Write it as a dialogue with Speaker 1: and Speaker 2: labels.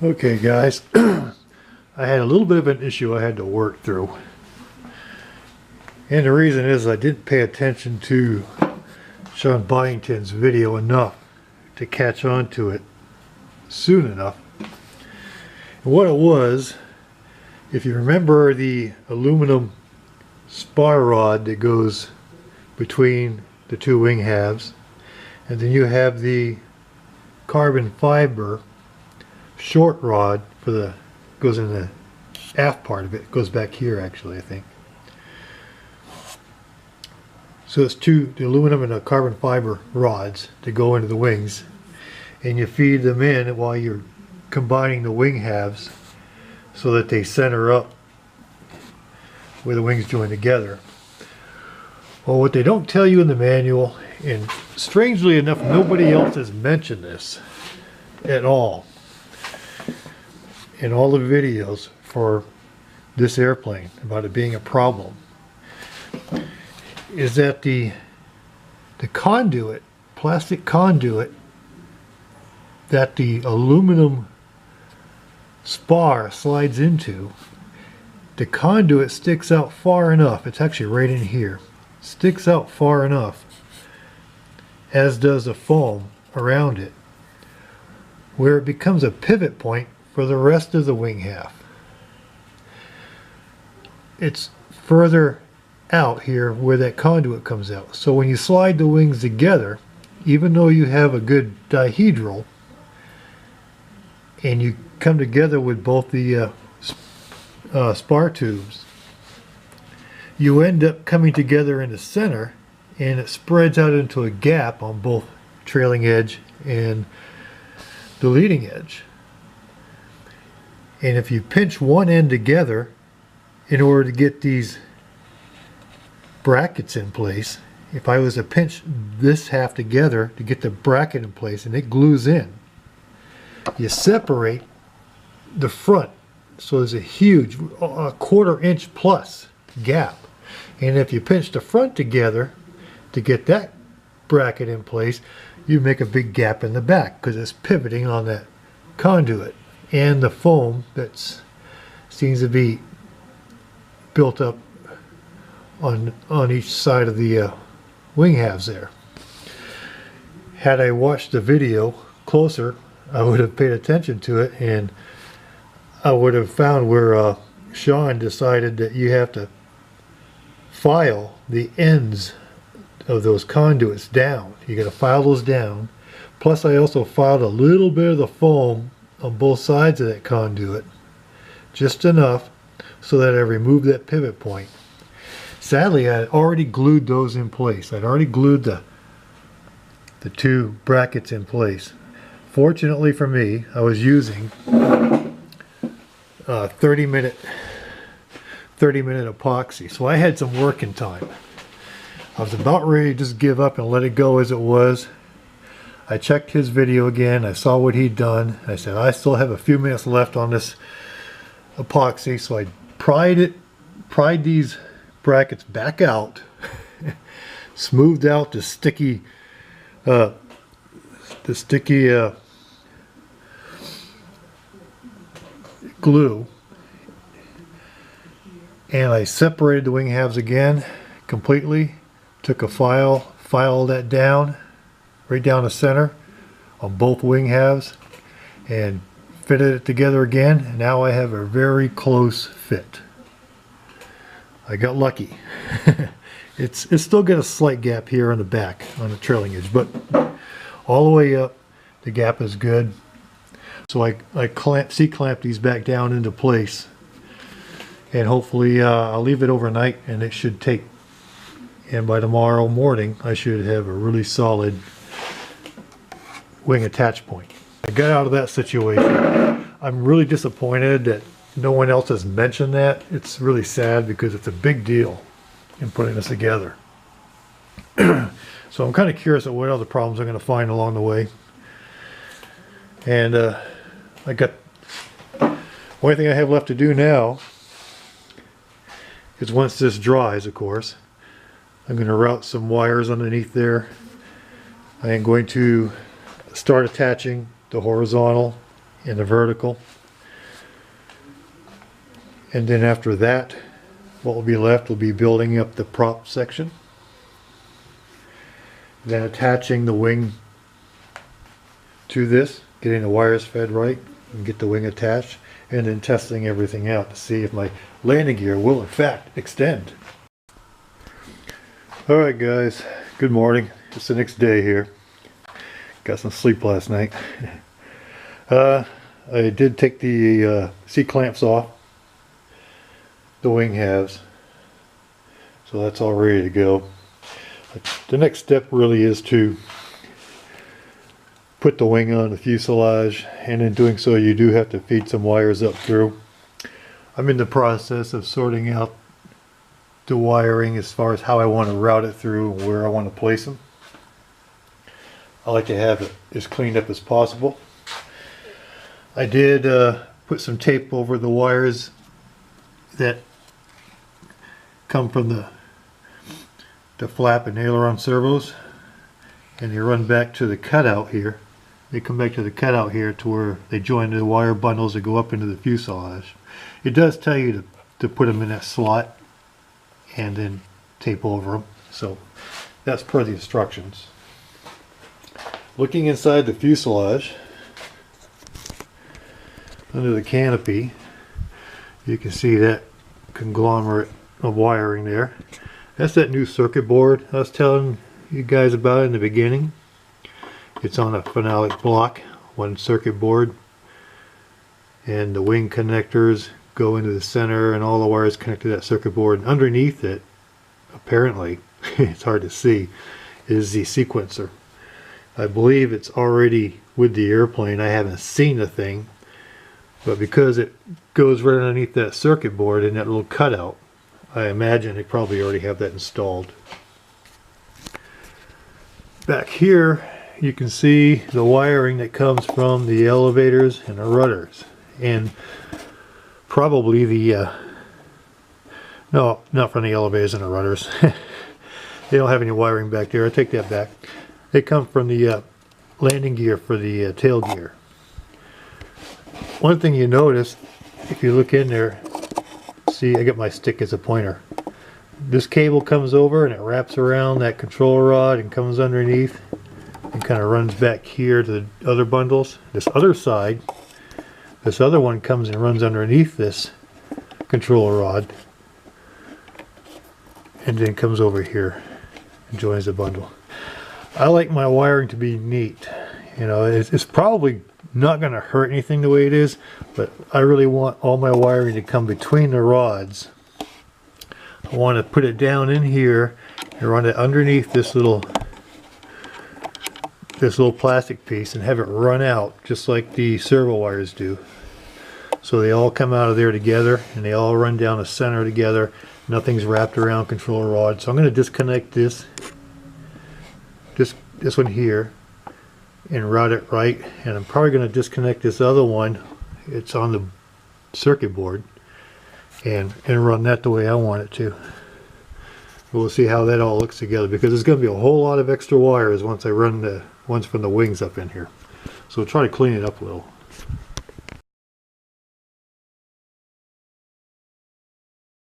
Speaker 1: Okay guys, I had a little bit of an issue I had to work through. And the reason is I didn't pay attention to Sean Byington's video enough to catch on to it soon enough. And what it was, if you remember the aluminum spar rod that goes between the two wing halves, and then you have the carbon fiber short rod for the goes in the aft part of it. It goes back here actually, I think. So it's the aluminum and the carbon fiber rods that go into the wings, and you feed them in while you're combining the wing halves so that they center up where the wings join together. Well, what they don't tell you in the manual, and strangely enough nobody else has mentioned this at all in all the videos for this airplane about it being a problem, is that the conduit, plastic conduit that the aluminum spar slides into, the conduit sticks out far enough, it's actually right in here, sticks out far enough, as does the foam around it, where it becomes a pivot point for the rest of the wing half. It's further out here where that conduit comes out. So when you slide the wings together, even though you have a good dihedral and you come together with both the spar tubes, you end up coming together in the center, and it spreads out into a gap on both trailing edge and the leading edge. And if you pinch one end together in order to get these brackets in place, if I was to pinch this half together to get the bracket in place and it glues in, you separate the front, so there's a huge, a quarter-inch plus gap. And if you pinch the front together to get that bracket in place, you make a big gap in the back because it's pivoting on that conduit and the foam that seems to be built up on each side of the wing halves there. Had I watched the video closer, I would have paid attention to it, and I would have found where Sean decided that you have to file the ends of those conduits down. You got to file those down. Plus I also filed a little bit of the foam on both sides of that conduit, just enough so that I removed that pivot point. Sadly, I had already glued those in place. I'd already glued the two brackets in place. Fortunately for me, I was using 30-minute epoxy, so I had some working time. I was about ready to just give up and let it go as it was. I checked his video again, I saw what he'd done. I said, I still have a few minutes left on this epoxy, so I pried these brackets back out, smoothed out the sticky glue, and I separated the wing halves again completely. Took a filed that down, right down the center on both wing halves, and fitted it together again. And now I have a very close fit. I got lucky. It's still got a slight gap here on the back on the trailing edge, but all the way up the gap is good. So I C-clamp these back down into place, and hopefully I'll leave it overnight, and it should take, and by tomorrow morning I should have a really solid wing attach point. I got out of that situation. I'm really disappointed that no one else has mentioned that. It's really sad because it's a big deal in putting this together. So I'm kind of curious at what other problems I'm going to find along the way. And I got, only thing I have left to do now is, once this dries, of course, I'm going to route some wires underneath there. I am going to start attaching the horizontal and the vertical. And then after that, what will be left will be building up the prop section. Then attaching the wing to this, getting the wires fed right, and get the wing attached, and then testing everything out to see if my landing gear will in fact extend. Alright guys, good morning. It's the next day here. Got some sleep last night. I did take the C-clamps off the wing halves, so that's all ready to go. The next step really is to put the wing on the fuselage, and in doing so you do have to feed some wires up through. I'm in the process of sorting out the wiring as far as how I want to route it through and where I want to place them. I like to have it as cleaned up as possible. I did put some tape over the wires that come from the flap and aileron servos, and they run back to the cutout here. They come back to the cutout here to where they join the wire bundles that go up into the fuselage. It does tell you to put them in that slot and then tape over them, so that's per the instructions. Looking inside the fuselage, under the canopy, you can see that conglomerate of wiring there. That's that new circuit board I was telling you guys about in the beginning. It's on a phenolic block, one circuit board, and the wing connectors go into the center and all the wires connect to that circuit board. And underneath it, apparently, it's hard to see, is the sequencer. I believe it's already with the airplane. I haven't seen the thing, but because it goes right underneath that circuit board in that little cutout, I imagine they probably already have that installed. Back here you can see the wiring that comes from the elevators and the rudders, and probably the no, not from the elevators and the rudders. They don't have any wiring back there. I take that back. They come from the landing gear for the tail gear. One thing you notice, if you look in there, see I got my stick as a pointer. This cable comes over and it wraps around that control rod and comes underneath and kind of runs back here to the other bundles. This other side, this other one comes and runs underneath this control rod and then comes over here and joins the bundle. I like my wiring to be neat. You know, it's probably not going to hurt anything the way it is, but I really want all my wiring to come between the rods. I want to put it down in here and run it underneath this little plastic piece and have it run out just like the servo wires do. So they all come out of there together and they all run down the center together. Nothing's wrapped around control rod. So I'm going to disconnect this one here and route it right, and I'm probably going to disconnect this other one, it's on the circuit board, and run that the way I want it to. We'll see how that all looks together, because there's going to be a whole lot of extra wires once I run the ones from the wings up in here. So we'll try to clean it up a little.